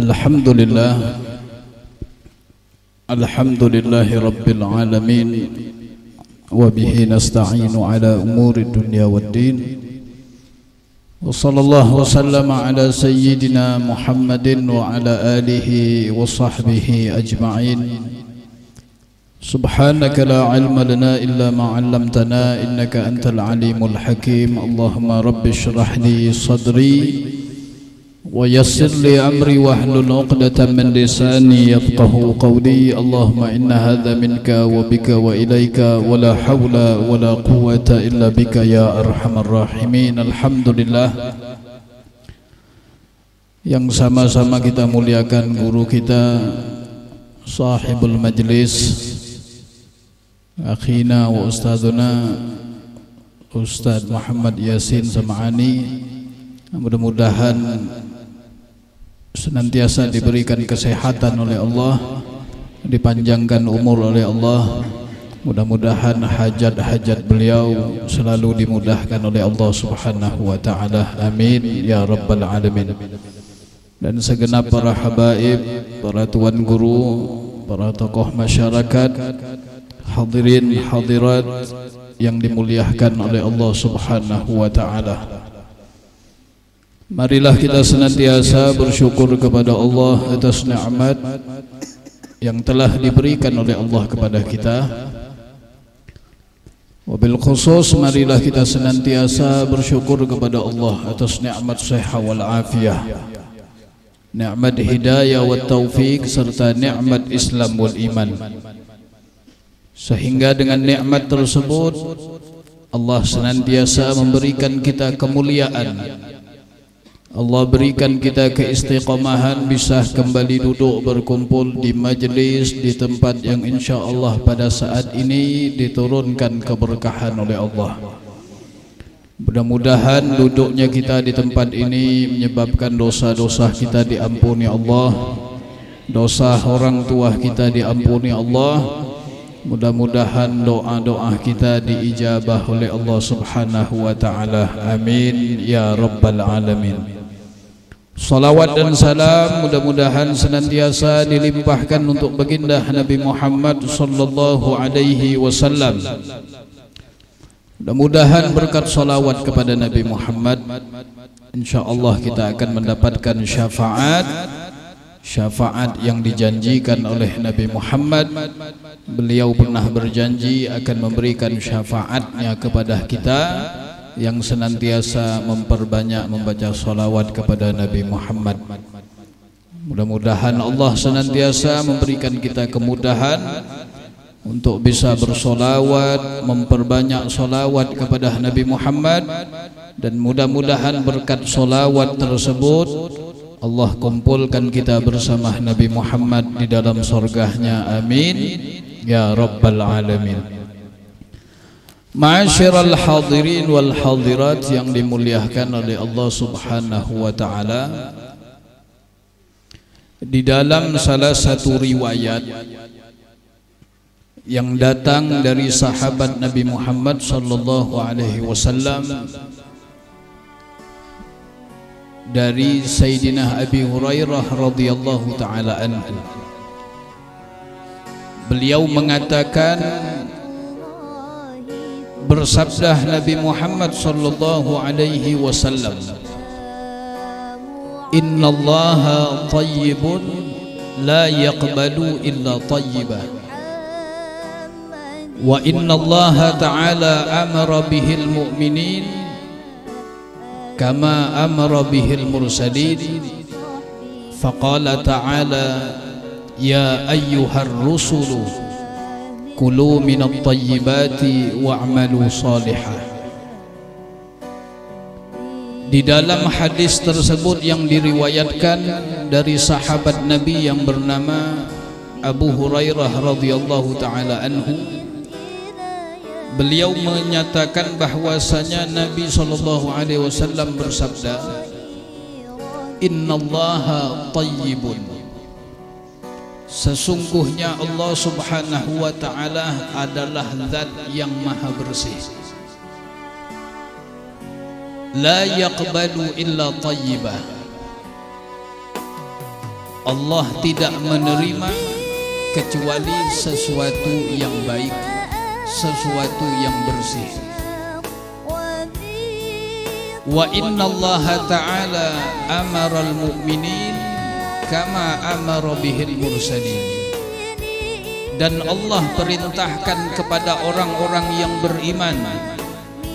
Alhamdulillah, alhamdulillahi rabbil alamin, wa bihi nasta'inu ala umuri dunya waddin, wa sallallahu wa sallama ala sayyidina Muhammadin wa ala alihi wa sahbihi ajma'in. Subhanaka la ilma lana illa ma 'allamtana innaka antal alimul hakim. Allahumma rabbi shrah li sadri wa yassir li amri wahlul 'uqdatam min lisani yafqahu qawli. Allahumma inna hadha minka wa bika wa ilaika wa la hawla wa la quwwata illa bika ya arhamar rahimin. Alhamdulillah, yang sama-sama kita muliakan guru kita, sahibul majlis, akhina wa ustadzuna Ustadz Muhammad Yasin Sam'ani. Mudah-mudahan senantiasa diberikan kesehatan oleh Allah, dipanjangkan umur oleh Allah. Mudah-mudahan hajat-hajat beliau selalu dimudahkan oleh Allah Subhanahu wa ta'ala. Amin ya rabbal alamin. Dan segenap para habaib, para tuan guru, para tokoh masyarakat, hadirin hadirat yang dimuliakan oleh Allah Subhanahu wa ta'ala, marilah kita senantiasa bersyukur kepada Allah atas nikmat yang telah diberikan oleh Allah kepada kita. Wabil khusus, marilah kita senantiasa bersyukur kepada Allah atas nikmat sehat wal afiyah, nikmat hidayah wa taufik, serta nikmat Islam wal iman. Sehingga dengan nikmat tersebut Allah senantiasa memberikan kita kemuliaan. Allah berikan kita keistiqomahan, bisa kembali duduk berkumpul di majlis, di tempat yang insya Allah pada saat ini diturunkan keberkahan oleh Allah. Mudah-mudahan duduknya kita di tempat ini menyebabkan dosa-dosa kita diampuni Allah, dosa orang tua kita diampuni Allah. Mudah-mudahan doa-doa kita diijabah oleh Allah Subhanahu wa ta'ala. Amin ya rabbal alamin. Salawat dan salam mudah-mudahan senantiasa dilimpahkan untuk baginda Nabi Muhammad sallallahu alaihi wasallam. Mudah-mudahan berkat salawat kepada Nabi Muhammad, insyaallah kita akan mendapatkan syafaat yang dijanjikan oleh Nabi Muhammad. Beliau pernah berjanji akan memberikan syafaatnya kepada kita yang senantiasa memperbanyak membaca salawat kepada Nabi Muhammad. Mudah-mudahan Allah senantiasa memberikan kita kemudahan untuk bisa bersolawat, memperbanyak solawat kepada Nabi Muhammad. Dan mudah-mudahan berkat solawat tersebut Allah kumpulkan kita bersama Nabi Muhammad di dalam surganya. Amin ya rabbal alamin. Ma'asyiral hadirin wal hadirat yang dimuliakan oleh Allah Subhanahu wa ta'ala, di dalam salah satu riwayat yang datang dari sahabat Nabi Muhammad sallallahu alaihi wasallam, dari Sayyidina Abi Hurairah radhiyallahu ta'ala anhu, beliau mengatakan, bersabda Nabi Muhammad sallallahu alaihi wasallam, innallaha tayyibun la yaqbalu illa tayyibah, wa innallaha ta'ala amara bihil mu'minin kama amara bihil mursalin. Faqala ta'ala ya ayyuhar rusulu kulu minat tayyibati wa'malu salihah. Di dalam hadis tersebut yang diriwayatkan dari sahabat Nabi yang bernama Abu Hurairah radhiyallahu ta'ala anhu, beliau menyatakan bahwasanya Nabi SAW bersabda, innallaha tayyibun, sesungguhnya Allah Subhanahu wa ta'ala adalah zat yang maha bersih, la yaqbalu illa tayyibah, Allah tidak menerima kecuali sesuatu yang baik, sesuatu yang bersih. Wa inna Allah ta'ala amara al-mu'minin kama amara bihil mursalin. Dan Allah perintahkan kepada orang-orang yang beriman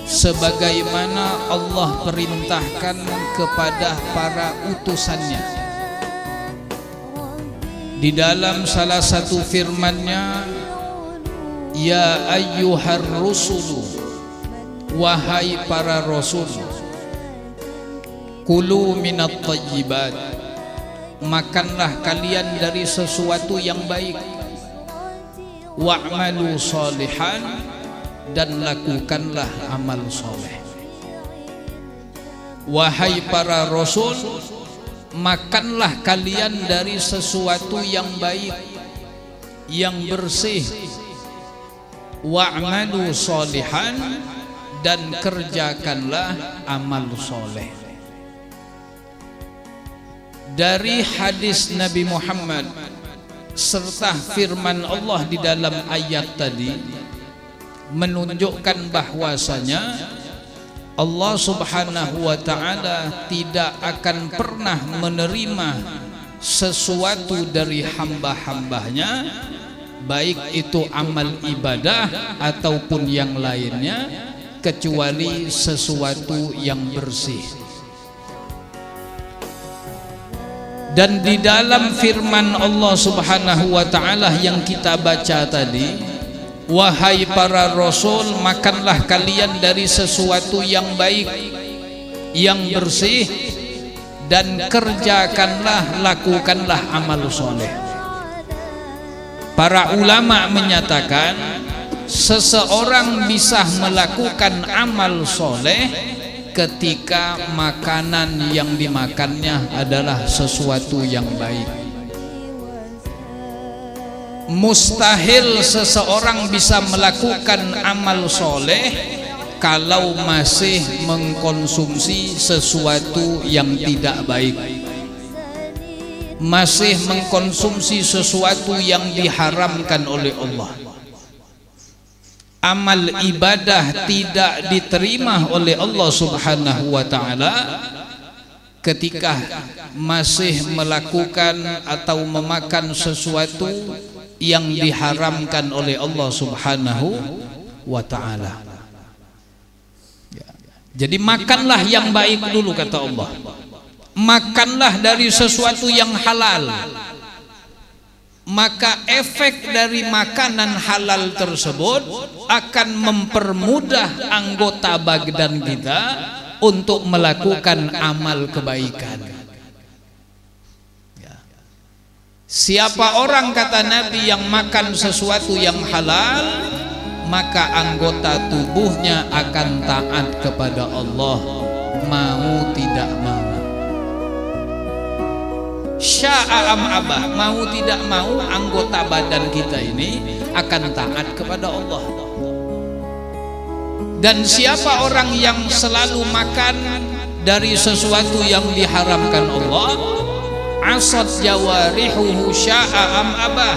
sebagaimana Allah perintahkan kepada para utusannya. Di dalam salah satu firman-Nya, ya ayyuhar rusulu, wahai para rasul, kulu minat thayyibat, makanlah kalian dari sesuatu yang baik, wa'malu sholihan, dan lakukanlah amal soleh. Wahai para rasul, makanlah kalian dari sesuatu yang baik, yang bersih, wa'malu sholihan, dan kerjakanlah amal soleh. Dari hadis Nabi Muhammad serta firman Allah di dalam ayat tadi menunjukkan bahwasanya Allah Subhanahu wa ta'ala tidak akan pernah menerima sesuatu dari hamba-hambanya, baik itu amal ibadah ataupun yang lainnya, kecuali sesuatu yang bersih. Dan di dalam firman Allah Subhanahu wa ta'ala yang kita baca tadi, wahai para rasul, makanlah kalian dari sesuatu yang baik, yang bersih, dan kerjakanlah, lakukanlah amal soleh. Para ulama menyatakan seseorang bisa melakukan amal soleh ketika makanan yang dimakannya adalah sesuatu yang baik. Mustahil seseorang bisa melakukan amal soleh kalau masih mengkonsumsi sesuatu yang tidak baik, masih mengkonsumsi sesuatu yang diharamkan oleh Allah. Amal ibadah tidak diterima oleh Allah Subhanahu wa ta'ala ketika masih melakukan atau memakan sesuatu yang diharamkan oleh Allah Subhanahu wa ta'ala. Jadi makanlah yang baik dulu, kata Allah. Makanlah dari sesuatu yang halal, maka efek dari makanan halal tersebut akan mempermudah anggota badan kita untuk melakukan amal kebaikan. Siapa orang, kata Nabi, yang makan sesuatu yang halal, maka anggota tubuhnya akan taat kepada Allah, mau tidak mau. Sya'a am abah, mau tidak mau anggota badan kita ini akan taat kepada Allah. Dan siapa orang yang selalu makan dari sesuatu yang diharamkan Allah, asad jawarihuhu sya'a am abah,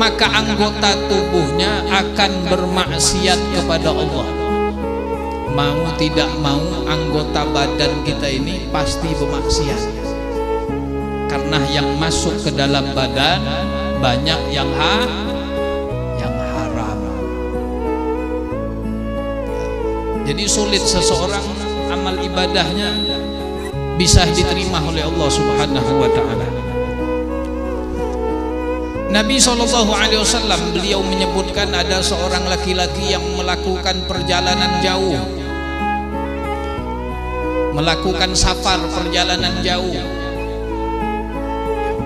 maka anggota tubuhnya akan bermaksiat kepada Allah. Mau tidak mau anggota badan kita ini pasti bermaksiat, karena yang masuk ke dalam badan banyak yang haram. Jadi sulit seseorang amal ibadahnya bisa diterima oleh Allah Subhanahu wa ta'ala. Nabi SAW beliau menyebutkan ada seorang laki-laki yang melakukan perjalanan jauh, melakukan safar, perjalanan jauh,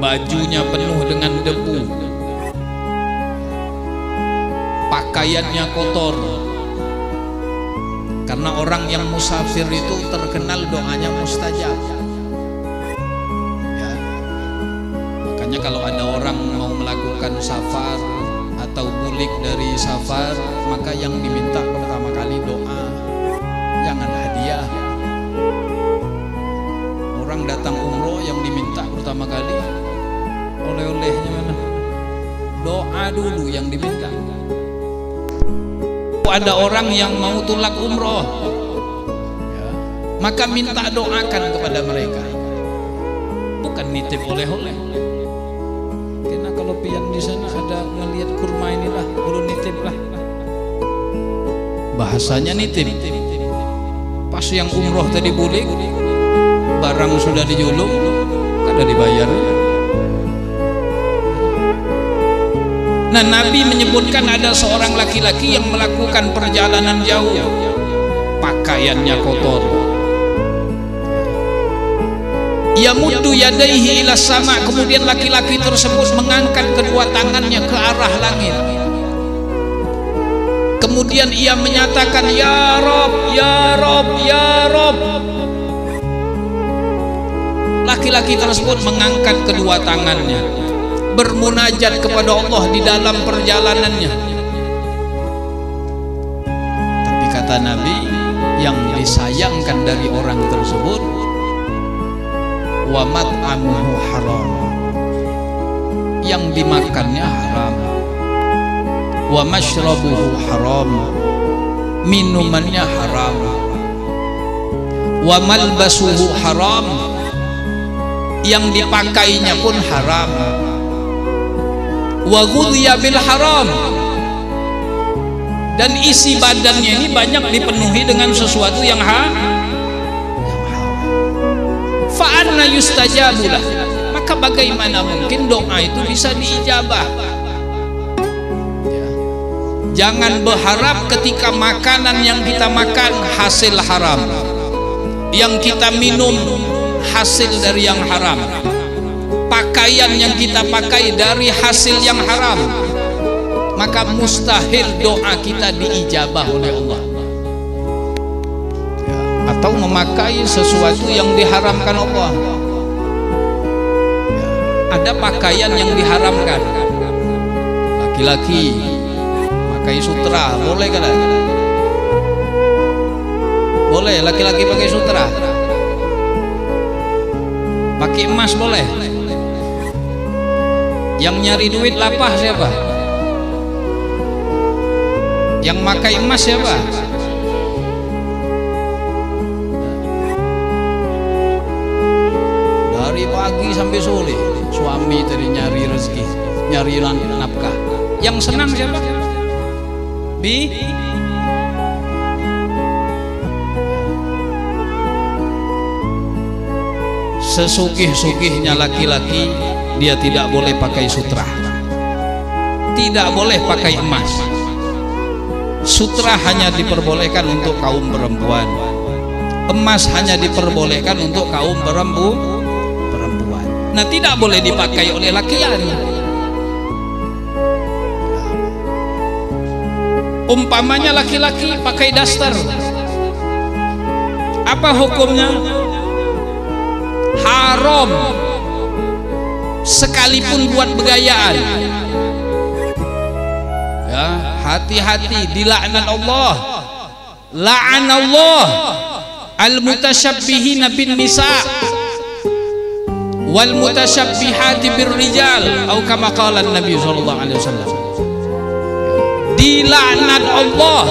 bajunya penuh dengan debu, pakaiannya kotor, karena orang yang musafir itu terkenal doanya mustajab ya. Makanya kalau ada orang mau melakukan safar atau bulik dari safar, maka yang diminta pertama kali doa, jangan hadiah. Orang datang umroh yang diminta pertama kali oleh-olehnya mana? Doa dulu yang diminta. Ada orang yang mau tulak umroh, ya, maka minta doakan kepada mereka, bukan nitip oleh-oleh. Karena kalau pian di sana ada ngelihat kurma inilah, ulun nitip lah. Bahasanya nitip. Pas yang umroh tadi bulik, barang sudah dijulung, kada dibayar. Nah, Nabi menyebutkan ada seorang laki-laki yang melakukan perjalanan jauh, pakaiannya kotor. Yamuddu yadaihi ila sama, kemudian laki-laki tersebut mengangkat kedua tangannya ke arah langit. Kemudian ia menyatakan, ya Rob, ya Rob, ya Rob. Laki-laki tersebut mengangkat kedua tangannya, bermunajat kepada Allah di dalam perjalanannya. Tapi kata Nabi, yang disayangkan dari orang tersebut, wa mat'amuhu haram, yang dimakannya haram, wa mashrabuhu haram, minumannya haram, wa malbasuhu haram, yang dipakainya pun haram, wa ghudhiya bil haram, dan isi badannya ini banyak dipenuhi dengan sesuatu yang haram. Fa anna yustajabu lah, maka bagaimana mungkin doa itu bisa diijabah? Jangan berharap ketika makanan yang kita makan hasil haram, yang kita minum hasil dari yang haram, pakaian yang kita pakai dari hasil yang haram, maka mustahil doa kita diijabah oleh Allah. Atau memakai sesuatu yang diharamkan Allah. Ada pakaian yang diharamkan, laki-laki pakai sutra, boleh kan? Boleh laki-laki pakai sutra. Pakai emas boleh. Yang nyari duit lapah siapa? Yang pakai emas siapa? Dari pagi sampai sore suami tadi nyari rezeki, nyari nafkah. Yang senang siapa? Sesugih-sugihnya laki-laki, dia tidak boleh pakai sutra, tidak boleh pakai emas. Sutra hanya diperbolehkan untuk kaum perempuan, emas hanya diperbolehkan untuk kaum perempuan. Nah, tidak boleh dipakai oleh laki-laki. Umpamanya laki-laki pakai daster, apa hukumnya? Haram, sekalipun buat begayaan. Ya, hati-hati, dilaknat Allah. La'anallah al-mutasyabbihina bin nisa wal mutasyabbihati birrijal, atau kama qala Nabi sallallahu alaihi wasallam. Dilaknat Allah.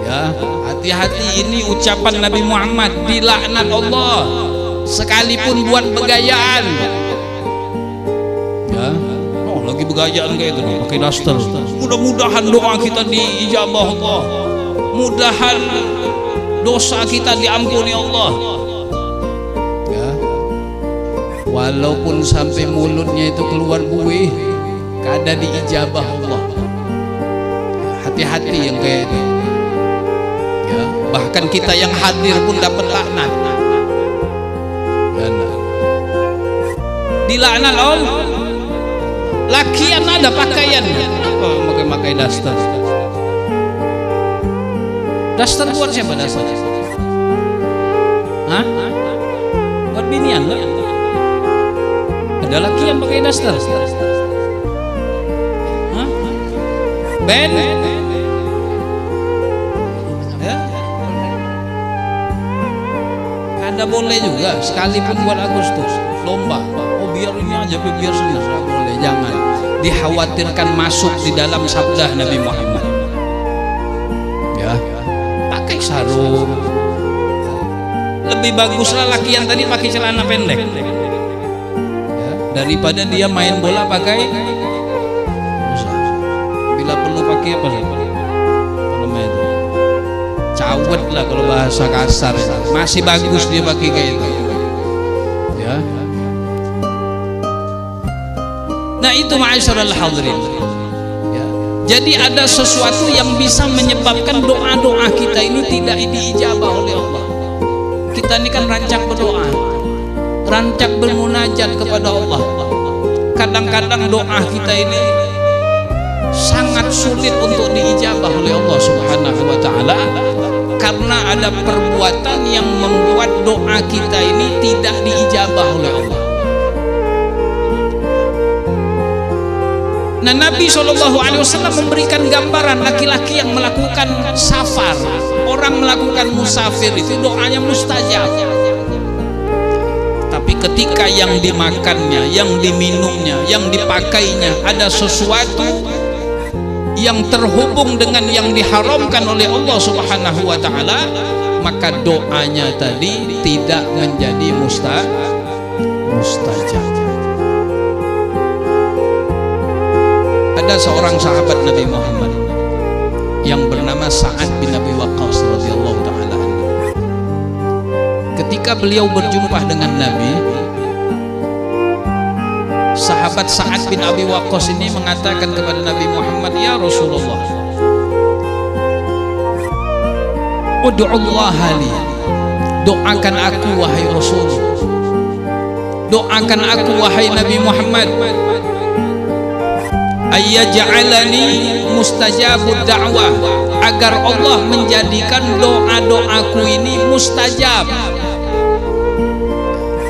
Ya, hati-hati, ini ucapan Nabi Muhammad, dilaknat Allah sekalipun buat begayaan. Ya, oh lagi begayaan kayak itu pakai daster. Mudah-mudahan doa kita diijabah Allah, mudahan dosa kita diampuni Allah. Ya, walaupun sampai mulutnya itu keluar buih, kada diijabah Allah. Hati-hati yang kayak itu. Ya, bahkan kita yang hadir pun dapat laknat. Dilaknat Allah. Lakian ada pakaian, apa pakai daster? Daster buat siapa daster? Hah? Buat binian lah. Ada laki yang pakai daster. Hah? Ben? Ya? Anda boleh juga sekalipun buat Agustus lomba. Oh biar ini aja, biar senang, boleh. Jangan dikhawatirkan masuk di dalam sabda Nabi Muhammad. Ya, pakai sarung. Lebih baguslah laki yang tadi pakai celana pendek ya, daripada dia main bola pakai bila perlu pakai apa sih? Itu cawet lah kalau bahasa kasar ya. Masih bagus dia pakai kayak itu ya. Nah itu ma'asyiral hadirin ya. Jadi ada sesuatu yang bisa menyebabkan doa-doa kita ini tidak diijabah oleh Allah. Kita ini kan rancak berdoa, rancak bermunajat kepada Allah. Kadang-kadang doa kita ini sangat sulit untuk diijabah oleh Allah Subhanahu wa ta'ala, karena ada perbuatan yang membuat doa kita ini tidak diijabah oleh Allah. Nah, Nabi SAW memberikan gambaran laki-laki yang melakukan safar, orang melakukan musafir itu doanya mustajab. Tapi ketika yang dimakannya, yang diminumnya, yang dipakainya ada sesuatu yang terhubung dengan yang diharamkan oleh Allah Subhanahu wa ta'ala, maka doanya tadi tidak menjadi mustajab. Ada seorang sahabat Nabi Muhammad yang bernama Sa'ad bin Abi Waqqas radhiyallahu ta'ala anhu. Ketika beliau berjumpa dengan Nabi, sahabat Sa'ad bin Abi Waqqas ini mengatakan kepada Nabi Muhammad, "Ya Rasulullah, ud'ullaha li, doakan aku wahai Rasul, doakan aku wahai Nabi Muhammad, ayyaj'alani mustajabud da'wah, agar Allah menjadikan doa-doaku ini mustajab.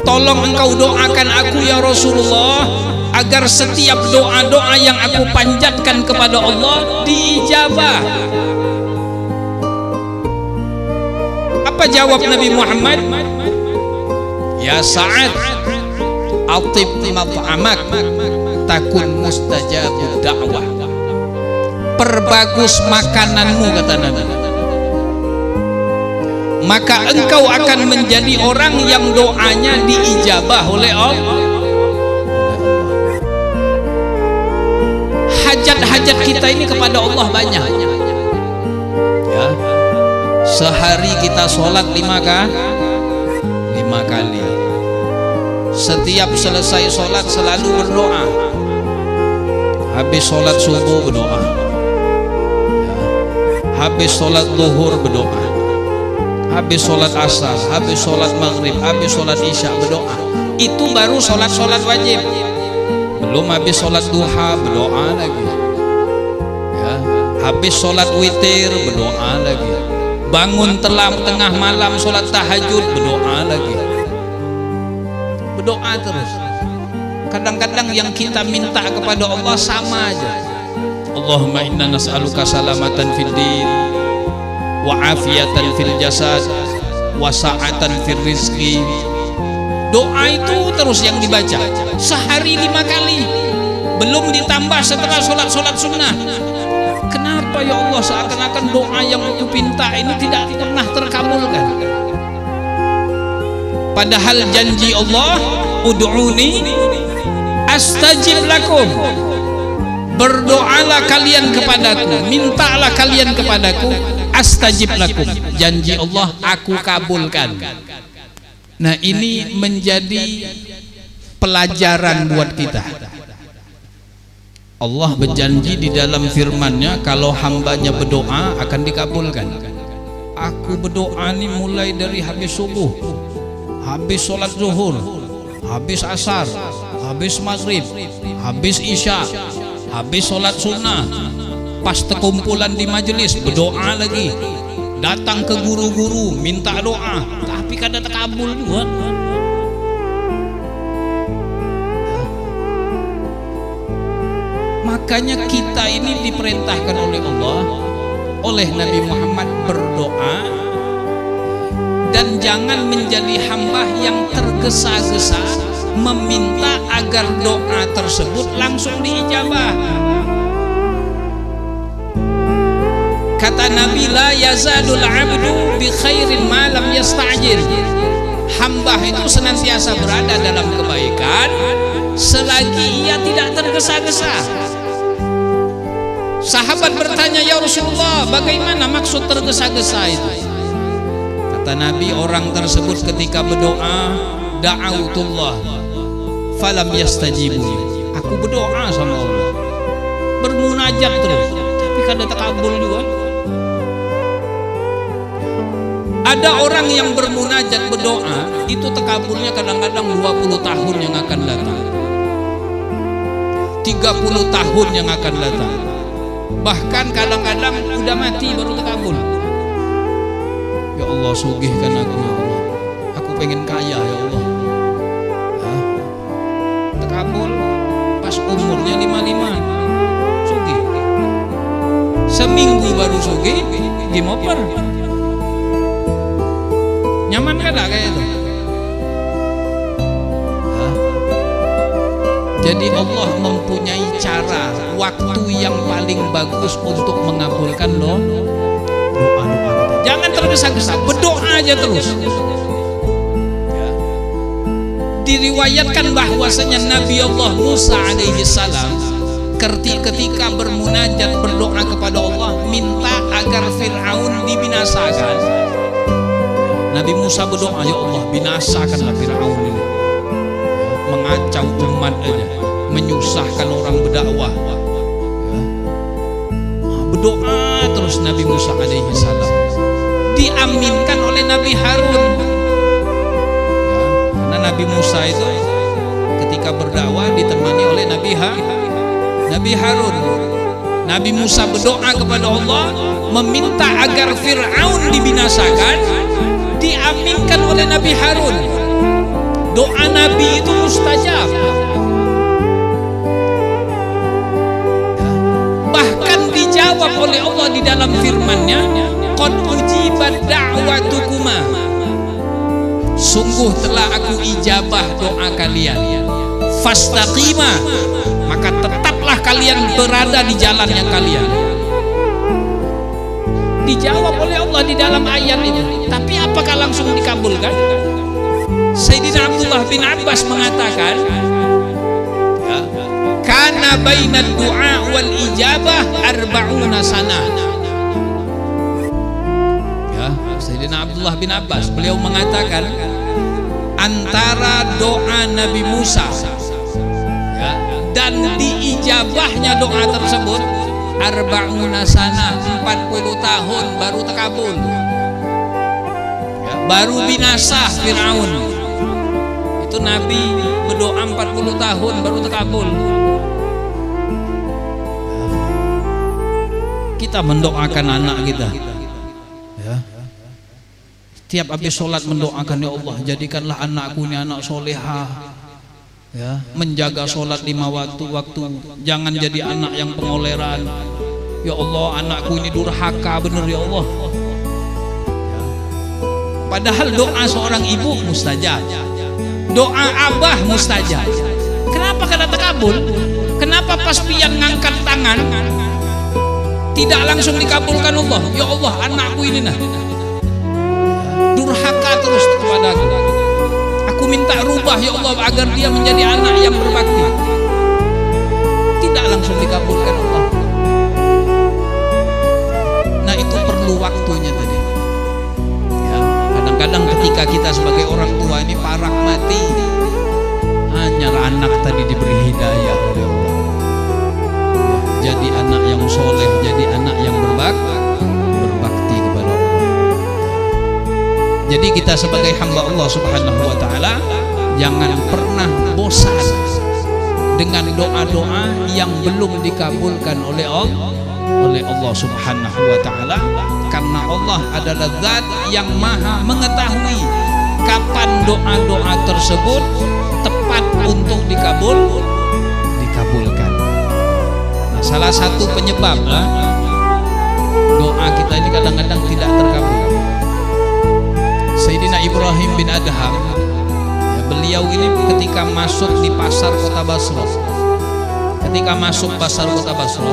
Tolong engkau doakan aku ya Rasulullah, agar setiap doa-doa yang aku panjatkan kepada Allah diijabah." Apa jawab Nabi Muhammad? "Ya Sa'ad, atib mat'amak takun mustajabud da'wah." Perbagus makananmu, kata Nabi, maka engkau akan menjadi orang yang doanya diijabah oleh Allah. Hajat-hajat kita ini kepada Allah banyak ya. Sehari kita sholat 5 kali. Setiap selesai sholat selalu berdoa. Habis sholat subuh berdoa ya. Habis sholat zuhur berdoa, habis sholat asar, habis sholat maghrib, habis sholat isya berdoa. Itu baru sholat-sholat wajib. Belum habis sholat duha berdoa lagi ya. Habis sholat witir berdoa lagi. Bangun tengah malam sholat tahajud berdoa lagi. Berdoa terus. Kadang-kadang yang kita minta kepada Allah sama aja. Allahumma inna nas'aluka salamatan fid din wa afiatan fil jasad wa sa'atan fil rizqi. Doa itu terus yang dibaca sehari 5 kali, belum ditambah setelah sholat sunnah. Kenapa ya Allah seakan-akan doa yang aku pinta ini tidak pernah terkabulkan? Padahal janji Allah, ud'uni astajib lakum, berdoalah kalian kepadaku, mintalah kalian kepadaku, astajib lakum, janji Allah aku kabulkan. Nah ini menjadi pelajaran buat kita. Allah berjanji di dalam firman-Nya kalau hambanya berdoa akan dikabulkan. Aku berdoa ini mulai dari habis subuh, habis sholat zuhur, habis asar, habis maghrib, habis isya, habis sholat sunnah, pas terkumpulan di majelis berdoa lagi, datang ke guru-guru minta doa, tapi kada terkabul juga. Makanya kita ini diperintahkan oleh Allah, oleh Nabi Muhammad berdoa dan jangan menjadi hamba yang tergesa-gesa meminta agar doa tersebut langsung diijabah. Kata Nabi, la yazalul abdu bi khairin ma lam yasta'jil. Hamba itu senantiasa berada dalam kebaikan selagi ia tidak tergesa-gesa. Sahabat bertanya, ya Rasulullah, bagaimana maksud tergesa-gesa itu? Kata Nabi, orang tersebut ketika berdoa, da'autullah falam yastajibu. Aku berdoa sama Allah, bermunajat terus, tapi kada terkabul juga. Ada orang yang bermunajat berdoa itu terkabulnya kadang-kadang 20 tahun yang akan datang, 30 tahun yang akan datang, bahkan kadang-kadang udah mati baru terkabul. Ya Allah, sugihkan aku ya Allah, aku pengen kaya ya Allah. Terkabul pas umurnya 55, sugih. Seminggu baru sugih, gimoper. Nyaman kan kayak itu? Jadi Allah mempunyai cara, waktu yang paling bagus untuk mengabulkan doa-doa kita. Jangan tergesa-gesa, berdoa aja terus. Diriwayatkan bahwasanya Nabi Allah Musa alaihi salam ketika bermunajat berdoa kepada Allah minta agar Fir'aun dibinasakan. Nabi Musa berdoa, ya Allah, binasakanlah Fir'aun ini, mengacau umat aja, menyusahkan orang berdakwah. Berdoa terus Nabi Musa alaihi salam, diaminkan oleh Nabi Harun. Karena Nabi Musa itu ketika berdakwah ditemani oleh Nabi Harun. Nabi Musa berdoa kepada Allah meminta agar Fir'aun dibinasakan, diaminkan oleh Nabi Harun. Doa Nabi itu mustajab. Bahkan dijawab oleh Allah di dalam firman-Nya, qad ujibat da'watukuma, sungguh telah aku ijabah doa kalian. Fastaqima, maka tetaplah kalian berada di jalannya kalian. Dijawab oleh Allah di dalam ayat itu. Tapi apakah langsung dikabulkan? Sayyidina Abdullah bin Abbas mengatakan, kana bainad du'a wal ijabah 40 sana. Ya, Sayyidina Abdullah bin Abbas, beliau mengatakan antara doa Nabi Musa ya, dan diijabahnya doa tersebut 40 sana, 40 tahun baru terkabul ya, baru binasa Fir'aun. Itu Nabi berdoa 40 tahun baru terkabul. Kita mendoakan anak kita ya, setiap habis sholat mendoakan, ya Allah, jadikanlah anakku ini anak solehah ya, menjaga sholat 5 waktu, jangan jadi anak yang pengoleran. Ya Allah, anakku ini durhaka bener ya Allah ya. Padahal doa seorang ibu mustajab, doa abah mustajab. Kenapa kada terkabul? Kenapa pas pian ngangkat tangan tidak langsung dikabulkan Allah? Ya Allah, anakku ini nah durhaka terus kepada aku. Aku minta rubah ya Allah agar dia menjadi anak yang berbakti. Tidak langsung dikabulkan Allah. Nah, itu perlu waktunya tadi. Ya, kadang-kadang ketika kita sebagai orang tua ini parak mati, hanya anak tadi diberi hidayah oleh Allah. Ya, jadi anak yang soleh, jadi anak yang berbakti kepada Allah. Jadi kita sebagai hamba Allah Subhanahu wa ta'ala jangan pernah bosan dengan doa-doa yang belum dikabulkan oleh Allah Subhanahu wa ta'ala, karena Allah adalah zat yang maha mengetahui kapan doa-doa tersebut tepat untuk dikabulkan. Nah, salah satu penyebab doa kita ini kadang-kadang tidak terkabul, Sayyidina Ibrahim bin Adham, ya, beliau ini ketika masuk di pasar kota Basra, ketika masuk pasar kota Basra,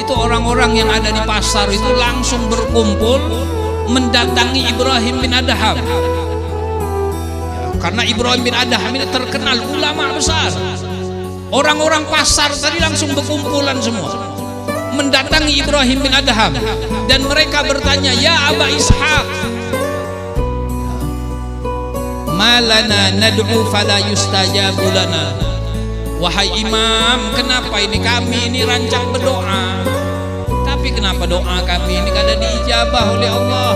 itu orang-orang yang ada di pasar itu langsung berkumpul mendatangi Ibrahim bin Adham, ya, karena Ibrahim bin Adham ini terkenal ulama besar. Orang-orang pasar tadi langsung berkumpulan semua mendatangi Ibrahim bin Adham, dan mereka bertanya, ya Aba Ishaq, malana nad'u fala yustajabu lana. Wahai imam, kenapa ini kami ini rancang berdoa, tapi kenapa doa kami ini kada diijabah oleh Allah,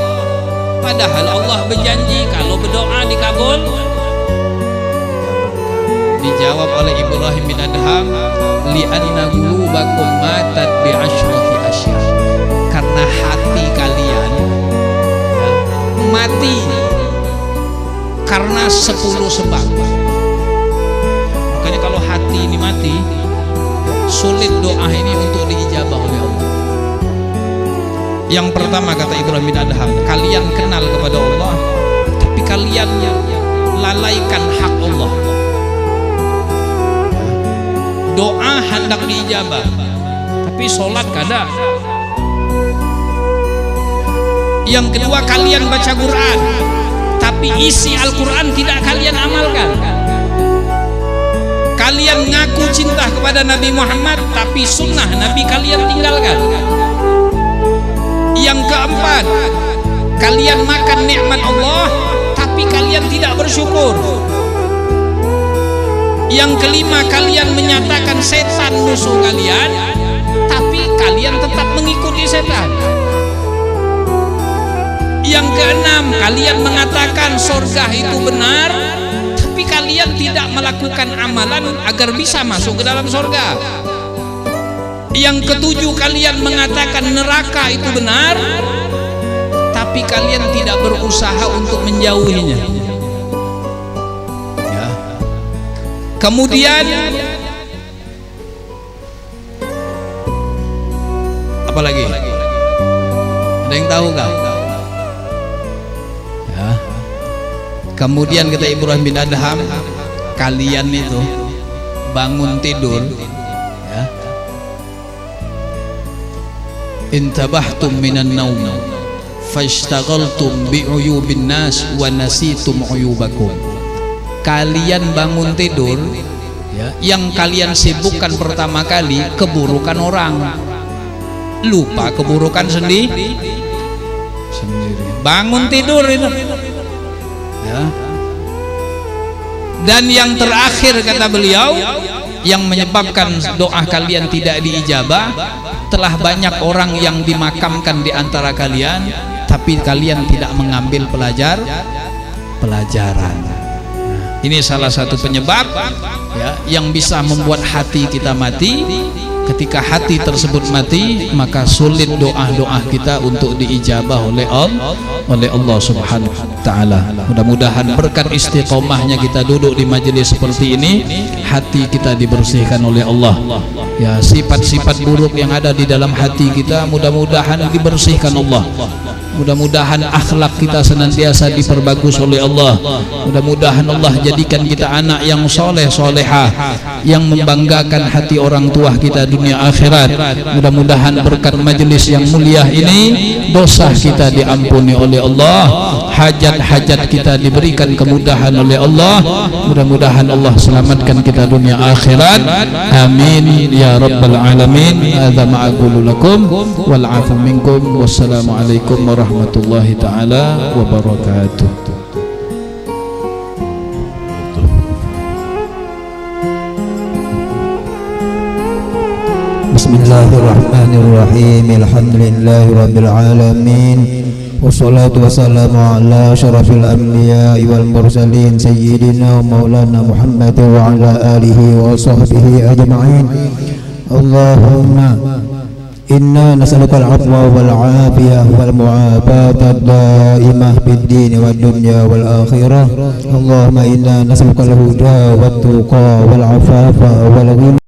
padahal Allah berjanji kalau berdoa dikabul. Dijawab oleh Ibrahim bin Adham, li'anna qulubakum matat bi asyrati asya, karena hati kalian mati karena 10 sebab. Makanya kalau hati ini mati, sulit doa ini untuk diijabah oleh Allah. Yang pertama kata Ibrahim bin Adham, kalian kenal kepada Allah tapi kalian lalaikan hak Allah. Doa hendak diijabah tapi sholat kada. Yang kedua, kalian baca Quran tapi isi Al-Quran tidak kalian amalkan. Kalian ngaku cinta kepada Nabi Muhammad tapi sunnah Nabi kalian tinggalkan. Yang keempat, kalian makan nikmat Allah tapi kalian tidak bersyukur. Yang kelima, kalian menyatakan setan musuh kalian tapi kalian tetap mengikuti setan. Yang keenam, kalian mengatakan surga itu benar tapi kalian tidak melakukan amalan agar bisa masuk ke dalam surga. Yang ketujuh, kalian mengatakan neraka itu benar tapi kalian tidak berusaha untuk menjauhinya. Ya. Kemudian apa lagi? Ada yang tahu nggak? Ya. Kemudian kata Ibrahim bin Adham, kalian itu bangun tidur, ya, intabahtum minan naum fashtaghaltum bi'uyubin nas wa nasitum uyubakum. Kalian bangun tidur, ya, yang kalian sibukkan pertama kali keburukan orang, lupa keburukan sendiri. Bangun tidur itu, ya. Dan yang terakhir kata beliau, yang menyebabkan doa kalian tidak diijabah, telah banyak orang yang dimakamkan di antara kalian tapi kalian tidak mengambil pelajaran. Ini salah satu penyebab, ya, yang bisa membuat hati kita mati. Ketika hati tersebut mati, maka sulit doa-doa kita untuk diijabah oleh Allah Subhanahu wa taala. Mudah-mudahan berkat istiqomahnya kita duduk di majelis seperti ini, hati kita dibersihkan oleh Allah. Ya, sifat-sifat buruk yang ada di dalam hati kita mudah-mudahan dibersihkan Allah. Mudah-mudahan akhlak kita senantiasa diperbagus oleh Allah. Mudah-mudahan Allah jadikan kita anak yang soleh solehah, yang membanggakan hati orang tua kita dunia akhirat. Mudah-mudahan berkat majelis yang mulia ini dosa kita diampuni oleh Allah, hajat-hajat kita diberikan kemudahan oleh Allah. Mudah-mudahan Allah selamatkan kita dunia akhirat. Amin ya rabbal alamin. Hadza ma aqulu lakum wal afu minkum. Wassalamualaikum warahmatullahi taala wabarakatuh. Bismillahirrahmanirrahim. Alhamdulillahi rabbil alamin. Wassalatu wassalamu ala asyrafil anbiya'i wal mursalin sayyidina wa maulana Muhammad wa ala alihi wa sahbihi ajma'in. Allahumma inna nas'aluka al-'afwa wal 'afiyah wal mu'afata ad-da'imah fid din wad dunya wal akhirah. Allahumma inna nas'aluka al-huda wat tuqa wal 'afafa wal ghina.